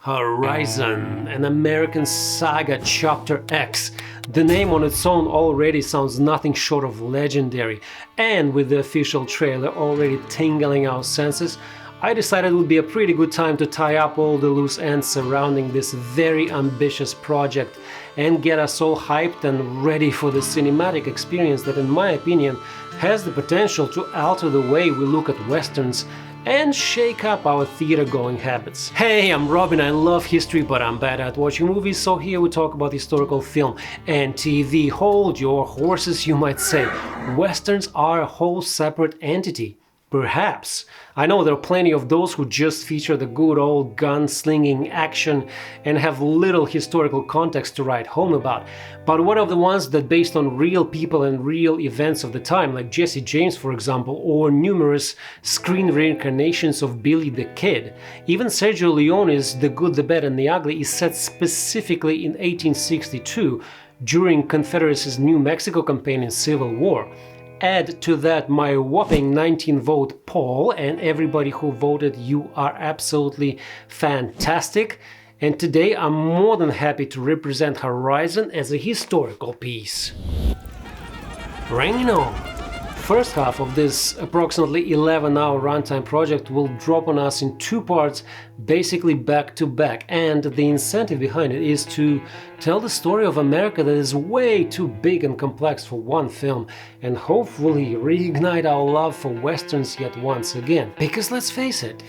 Horizon, an American Saga Chapter X. The name on its own already sounds nothing short of legendary, and with the official trailer already tingling our senses, I decided it would be a pretty good time to tie up all the loose ends surrounding this very ambitious project and get us all hyped and ready for the cinematic experience that, in my opinion, has the potential to alter the way we look at westerns and shake up our theater-going habits. Hey, I'm Robin, I love history, but I'm bad at watching movies, so here we talk about historical film and TV. Hold your horses, you might say. Westerns are a whole separate entity. Perhaps. I know there are plenty of those who just feature the good old gun-slinging action and have little historical context to write home about. But what of the ones that based on real people and real events of the time, like Jesse James for example, or numerous screen reincarnations of Billy the Kid? Even Sergio Leone's The Good, the Bad and the Ugly is set specifically in 1862 during Confederacy's New Mexico campaign in Civil War. Add to that my whopping 19-vote poll, and everybody who voted, you are absolutely fantastic. And today I'm more than happy to represent Horizon as a historical piece. Bring it on! First half of this approximately 11-hour runtime project will drop on us in two parts, basically back to back, and the incentive behind it is to tell the story of America that is way too big and complex for one film, and hopefully reignite our love for westerns yet once again. Because let's face it,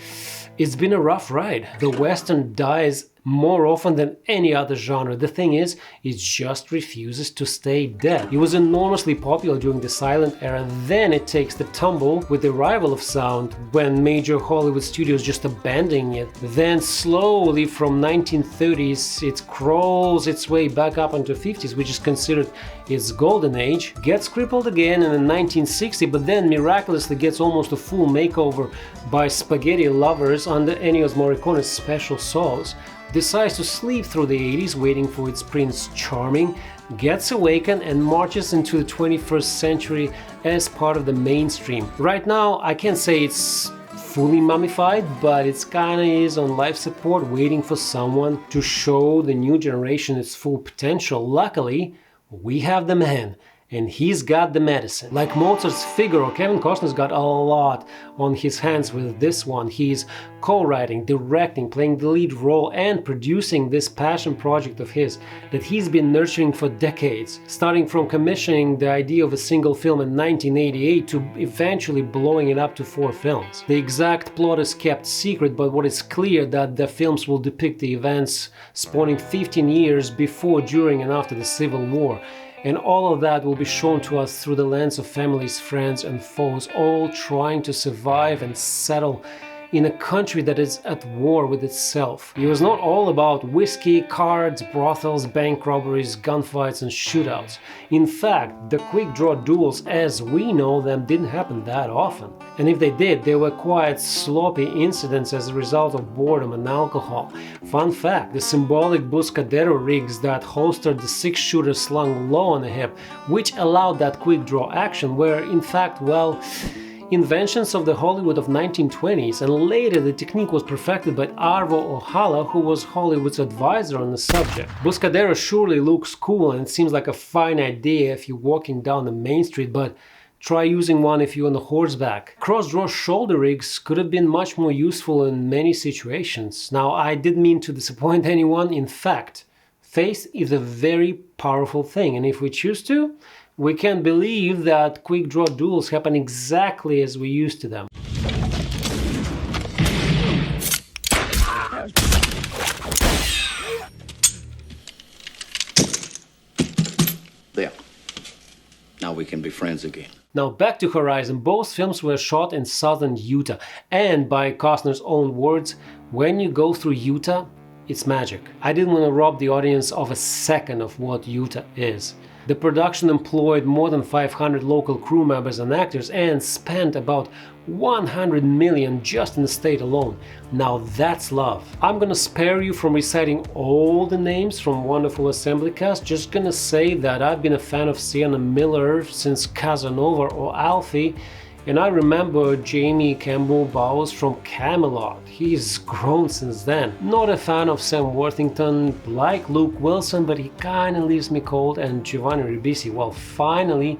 it's been a rough ride. The western dies more often than any other genre. The thing is, it just refuses to stay dead. It was enormously popular during the silent era, then it takes the tumble with the arrival of sound, when major Hollywood studios just abandoning it. Then slowly from 1930s it crawls its way back up into 50s, which is considered its golden age, gets crippled again in 1960, but then miraculously gets almost a full makeover by spaghetti lovers under Ennio Morricone's special sauce, decides to sleep through the 80s waiting for its Prince Charming, gets awakened and marches into the 21st century as part of the mainstream. Right now I can't say it's fully mummified, but it's kinda is on life support waiting for someone to show the new generation its full potential. Luckily, we have the man, and he's got the medicine. Like Mozart's Figaro, Kevin Costner's got a lot on his hands with this one. He's co-writing, directing, playing the lead role and producing this passion project of his that he's been nurturing for decades, starting from commissioning the idea of a single film in 1988 to eventually blowing it up to 4 films. The exact plot is kept secret, but what is clear that the films will depict the events spawning 15 years before, during and after the Civil War. And all of that will be shown to us through the lens of families, friends and foes, all trying to survive and settle in a country that is at war with itself. It was not all about whiskey, cards, brothels, bank robberies, gunfights and shootouts. In fact, the quick draw duels as we know them didn't happen that often. And if they did, they were quite sloppy incidents as a result of boredom and alcohol. Fun fact, the symbolic Buscadero rigs that holstered the 6-shooter slung low on the hip, which allowed that quick draw action, were in fact, well, inventions of the Hollywood of 1920s, and later the technique was perfected by Arvo Ohala, who was Hollywood's advisor on the subject. Buscadero surely looks cool and seems like a fine idea if you're walking down the main street, but try using one if you're on the horseback. Cross-draw shoulder rigs could have been much more useful in many situations. Now, I didn't mean to disappoint anyone. In fact, faith is a very powerful thing, and if we choose to, we can believe that quick draw duels happen exactly as we used to them. There. Now we can be friends again. Now back to Horizon. Both films were shot in southern Utah, and by Costner's own words, when you go through Utah, it's magic. I didn't want to rob the audience of a second of what Utah is. The production employed more than 500 local crew members and actors and spent about $100 million just in the state alone. Now that's love. I'm gonna spare you from reciting all the names from wonderful assembly cast, just gonna say that I've been a fan of Sienna Miller since Casanova or Alfie, And I remember Jamie Campbell Bowles from Camelot. He's grown since then. Not a fan of Sam Worthington, like Luke Wilson, but he kinda leaves me cold, and Giovanni Ribisi, well, finally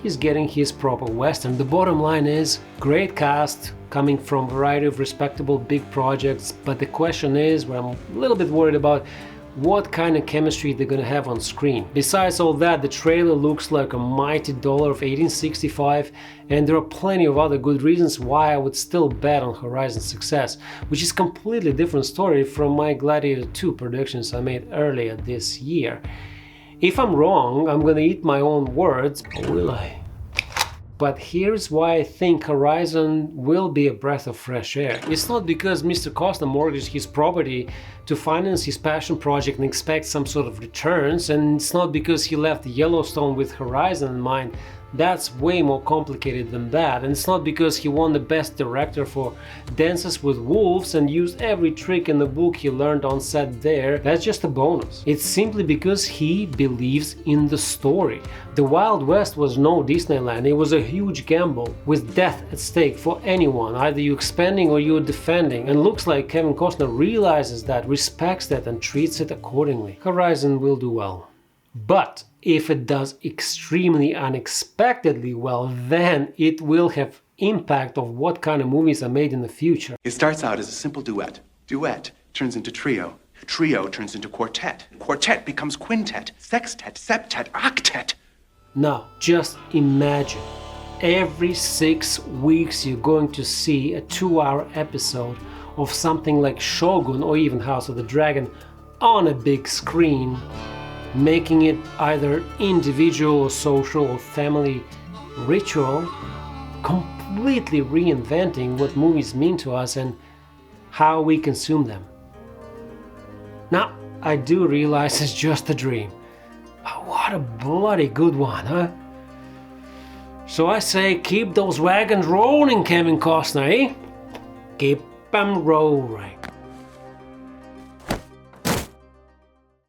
he's getting his proper Western. The bottom line is, great cast, coming from a variety of respectable big projects, but the question is, what I'm a little bit worried about, what kind of chemistry they're gonna have on screen. Besides all that, the trailer looks like a mighty dollar of 1865, and there are plenty of other good reasons why I would still bet on Horizon's success, which is a completely different story from my Gladiator 2 predictions I made earlier this year. If I'm wrong, I'm gonna eat my own words, or will I? But here's why I think Horizon will be a breath of fresh air. It's not because Mr. Costner mortgaged his property to finance his passion project and expects some sort of returns, and it's not because he left Yellowstone with Horizon in mind. That's way more complicated than that, and it's not because he won the best director for Dances with Wolves and used every trick in the book he learned on set there. That's just a bonus. It's simply because he believes in the story. The Wild West was no Disneyland. It was a huge gamble with death at stake for anyone, either you expanding or you're defending, and looks like Kevin Costner realizes that, respects that, and treats it accordingly. Horizon will do well. But if it does extremely unexpectedly well, then it will have impact of what kind of movies are made in the future. It starts out as a simple duet. Duet turns into trio. Trio turns into quartet. Quartet becomes quintet, sextet, septet, octet. Now, just imagine, every 6 weeks you're going to see a 2-hour episode of something like Shogun or even House of the Dragon on a big screen, making it either individual or social or family ritual, completely reinventing what movies mean to us and how we consume them. Now, I do realize it's just a dream. But what a bloody good one, huh? So I say, keep those wagons rolling, Kevin Costner, eh? Keep them rolling.